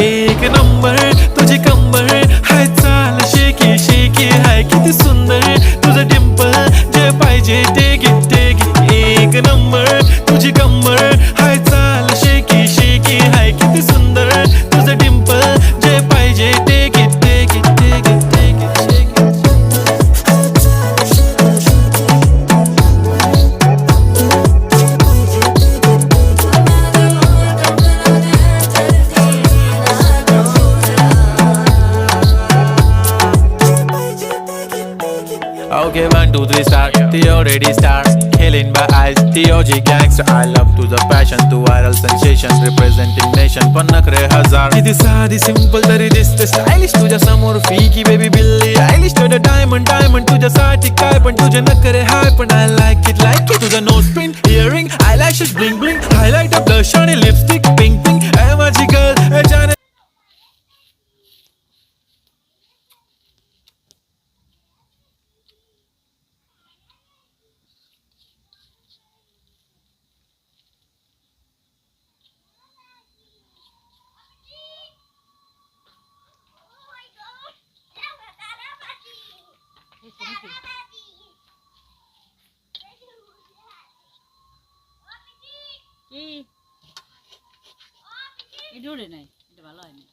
एक नंबर तुझी कंबर हाय चाल शेकी शेकी हाय किती सुंदर तुझं डिंपल जे पाहिजे ते घे एक नंबर तुझी कंबर हाय चाल शेकी शेकी हाय किती सुंदर तुझं डिंपल जे पाहिजे ते घे Okay, 1, 2, 3 start. The already start. Killing my eyes. The OG gangster. I love to the passion, to viral sensation, representing nation. पन्नकरे हजार. किती साधी simple तरी दिसते stylish. तुझ्या समोर फीकी baby बिल्ली Eilish. तुझं diamond diamond तुझ्यासाठी काय पण तुझे नखरे हाय पण I like it तुझं nose pin earring eyelashes bling bling highlighter blush आणि lipstick pink pink. ऐ माझी girl ऐ जाने কি এটা উড়ে নাই এটা ভালো হয় না